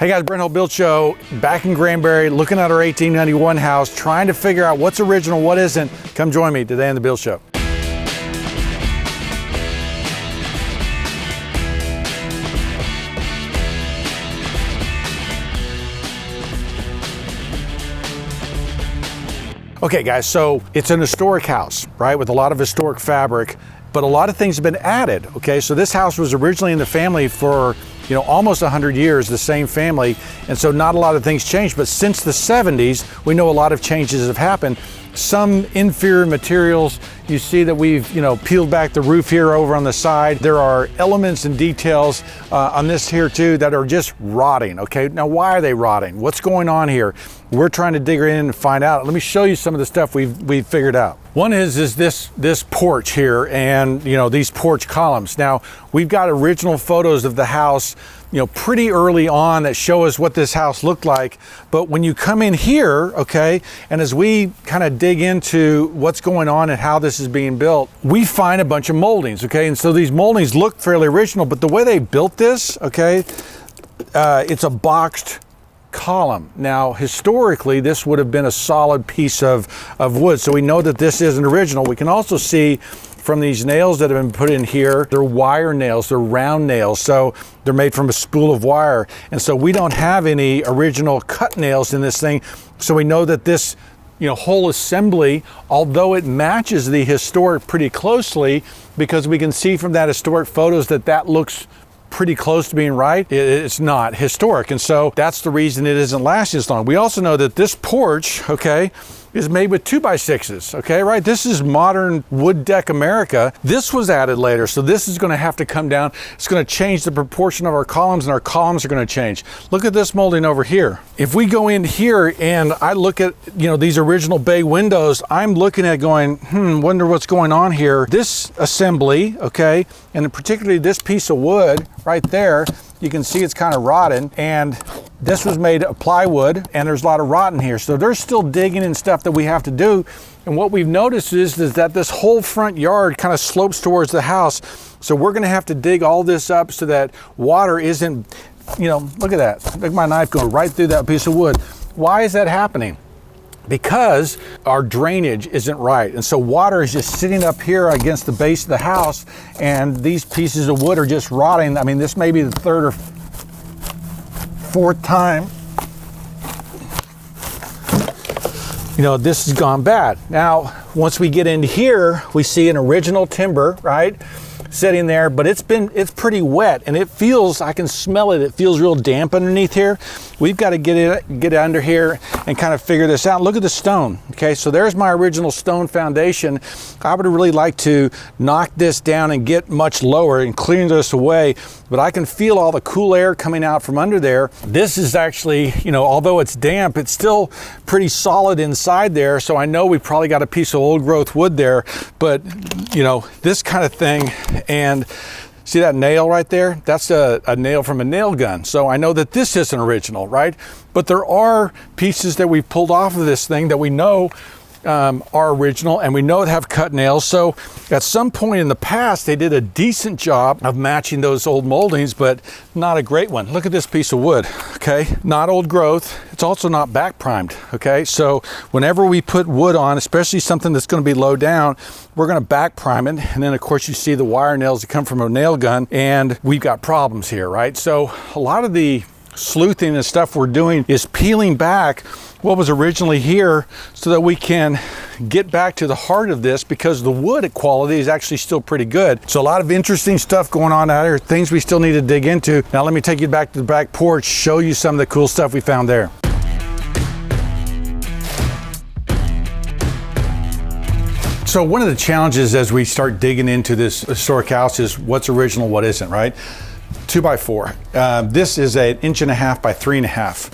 Hey guys, Brent Hull Build Show, back in Granbury, looking at our 1891 house, trying to figure out what's original, what isn't. Come join me today on the Build Show. Okay guys, so it's an historic house, right, with a lot of historic fabric, but a lot of things have been added, okay? So this house was originally in the family for, almost 100 years, the same family, and so not a lot of things changed, but since the 70s, we know a lot of changes have happened. Some inferior materials, you see that we've, peeled back the roof here over on the side. There are elements and details on this here too that are just rotting, okay? Now, why are they rotting? What's going on here? We're trying to dig in and find out. Let me show you some of the stuff we've figured out. One is this porch here and, these porch columns. Now, we've got original photos of the house, pretty early on that show us what this house looked like. But when you come in here, okay, and as we kind of dig into what's going on and how this is being built, we find a bunch of moldings, okay? And so these moldings look fairly original, but the way they built this, okay, it's a boxed column. Now, historically, this would have been a solid piece of wood. So we know that this isn't original. We can also see from these nails that have been put in here, they're wire nails, they're round nails. So they're made from a spool of wire. And so we don't have any original cut nails in this thing. So we know that this, whole assembly, although it matches the historic pretty closely, because we can see from that historic photos that looks pretty close to being right, it's not historic. And so that's the reason it isn't lasting as long. We also know that this porch, okay, is made with 2x6s, okay, right? This is modern wood deck America. This was added later, so this is gonna have to come down. It's gonna change the proportion of our columns, and our columns are gonna change. Look at this molding over here. If we go in here and I look at, these original bay windows, I'm looking at going, wonder what's going on here. This assembly, okay, and particularly this piece of wood right there, you can see it's kind of rotten, and this was made of plywood, and there's a lot of rot in here. So there's still digging and stuff that we have to do. And what we've noticed is that this whole front yard kind of slopes towards the house. So we're gonna have to dig all this up so that water isn't, look at that. Look at my knife going right through that piece of wood. Why is that happening? Because our drainage isn't right. And so water is just sitting up here against the base of the house, and these pieces of wood are just rotting. I mean, this may be the third or fourth time, this has gone bad. Now, once we get into here, we see an original timber, right, sitting there, but it's pretty wet, and it feels, I can smell it. It feels real damp underneath here. We've got to get under here and kind of figure this out. Look at the stone. Okay, so there's my original stone foundation. I would really like to knock this down and get much lower and clear this away, but I can feel all the cool air coming out from under there. This is actually, although it's damp, it's still pretty solid inside there. So I know we probably got a piece of old growth wood there, but this kind of thing. And see that nail right there? That's a nail from a nail gun. So I know that this isn't original, right? But there are pieces that we've pulled off of this thing that we know are original, and we know it have cut nails. So at some point in the past, they did a decent job of matching those old moldings, but not a great one. Look at this piece of wood, okay? Not old growth. It's also not back primed, okay? So whenever we put wood on, especially something that's gonna be low down, we're gonna back prime it. And then of course you see the wire nails that come from a nail gun, and we've got problems here, right? So a lot of the sleuthing and stuff we're doing is peeling back what was originally here so that we can get back to the heart of this, because the wood quality is actually still pretty good. So a lot of interesting stuff going on out here, things we still need to dig into. Now let me take you back to the back porch, show you some of the cool stuff we found there. So one of the challenges as we start digging into this historic house is what's original, what isn't, right? 2x4. This is an 1.5 by 3.5.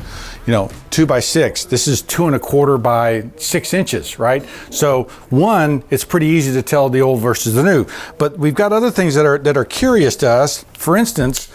2x6. This is 2.25 by 6 inches, right? So one, it's pretty easy to tell the old versus the new. But we've got other things that are curious to us. For instance,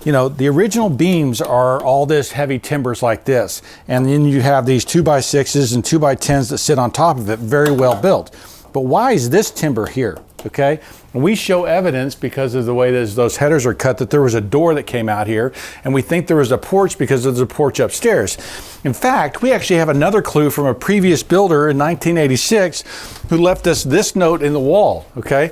the original beams are all this heavy timbers like this, and then you have these 2x6s and 2x10s that sit on top of it, very well built. But why is this timber here? okay? And we show evidence because of the way those headers are cut that there was a door that came out here, and we think there was a porch because there's a porch upstairs. In fact, we actually have another clue from a previous builder in 1986 who left us this note in the wall, okay?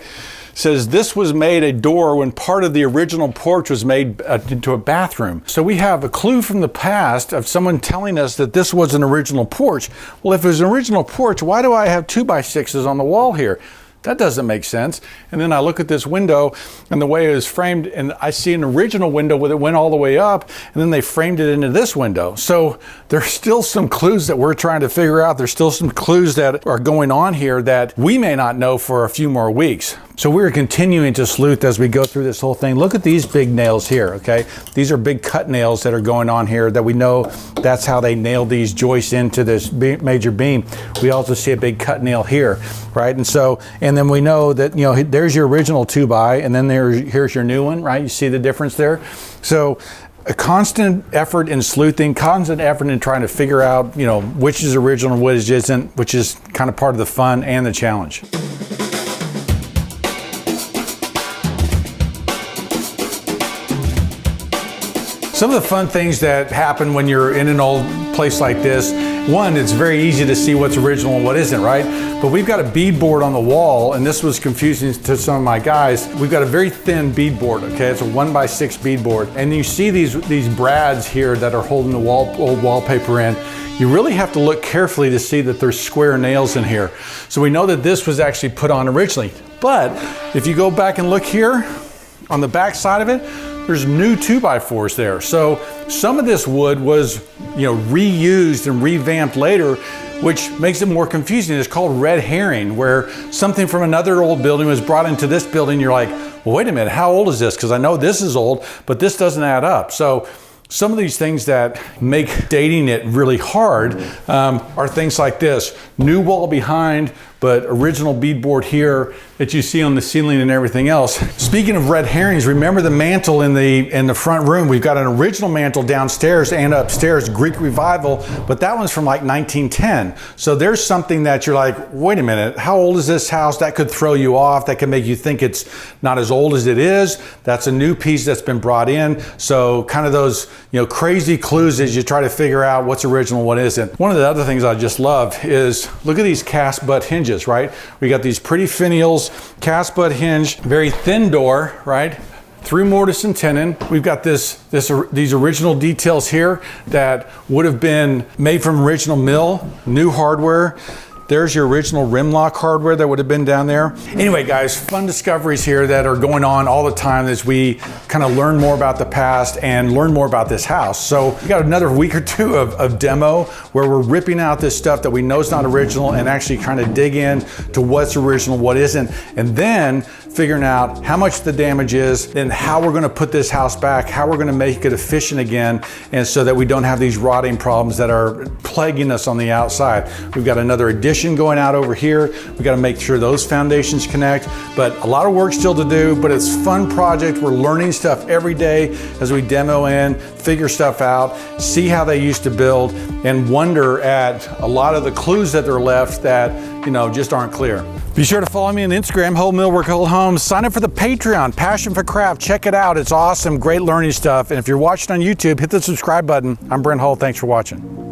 Says this was made a door when part of the original porch was made into a bathroom. So we have a clue from the past of someone telling us that this was an original porch. Well, if it was an original porch, why do I have 2x6s on the wall here? That doesn't make sense. And then I look at this window and the way it was framed, and I see an original window where it went all the way up, and then they framed it into this window. So there's still some clues that we're trying to figure out. There's still some clues that are going on here that we may not know for a few more weeks. So we're continuing to sleuth as we go through this whole thing. Look at these big nails here, okay? These are big cut nails that are going on here that we know that's how they nailed these joists into this major beam. We also see a big cut nail here, right? And then we know that, you know, there's your original 2x, and then here's your new one, right? You see the difference there? So a constant effort in sleuthing, constant effort in trying to figure out, you know, which is original and which isn't, which is kind of part of the fun and the challenge. Some of the fun things that happen when you're in an old place like this, one, it's very easy to see what's original and what isn't, right? But we've got a beadboard on the wall, and this was confusing to some of my guys. We've got a very thin beadboard, okay? It's a 1x6 beadboard. And you see these brads here that are holding the old wallpaper in. You really have to look carefully to see that there's square nails in here. So we know that this was actually put on originally. But if you go back and look here, on the back side of it, there's new 2x4s there. So some of this wood was, you know, reused and revamped later, which makes it more confusing. It's called red herring, where something from another old building was brought into this building. You're like, well, wait a minute, how old is this? Because I know this is old, but this doesn't add up. So some of these things that make dating it really hard are things like this. New wall behind, but original beadboard here that you see on the ceiling and everything else. Speaking of red herrings, remember the mantle in the front room. We've got an original mantle downstairs and upstairs, Greek Revival, but that one's from like 1910. So there's something that you're like, wait a minute, how old is this house? That could throw you off. That can make you think it's not as old as it is. That's a new piece that's been brought in. So kind of those, you know, crazy clues as you try to figure out what's original, what isn't. One of the other things I just love is look at these cast butt hinges, right? We got these pretty finials, cast butt hinge, very thin door, right? Through mortise and tenon. We've got these original details here that would have been made from original mill, new hardware. There's your original rim lock hardware that would have been down there. Anyway, guys, fun discoveries here that are going on all the time as we kind of learn more about the past and learn more about this house. So we got another week or two of demo where we're ripping out this stuff that we know is not original and actually trying to dig in to what's original, what isn't, and then figuring out how much the damage is and how we're going to put this house back, how we're going to make it efficient again, and so that we don't have these rotting problems that are plaguing us on the outside. We've got another addition going out over here. We got to make sure those foundations connect, but a lot of work still to do, but it's a fun project. We're learning stuff every day as we demo in, figure stuff out, see how they used to build, and wonder at a lot of the clues that are left that, you know, just aren't clear. Be sure to follow me on Instagram, Whole Millwork, Whole Homes. Sign up for the Patreon, Passion for Craft. Check it out. It's awesome. Great learning stuff. And if you're watching on YouTube, hit the subscribe button. I'm Brent Hull. Thanks for watching.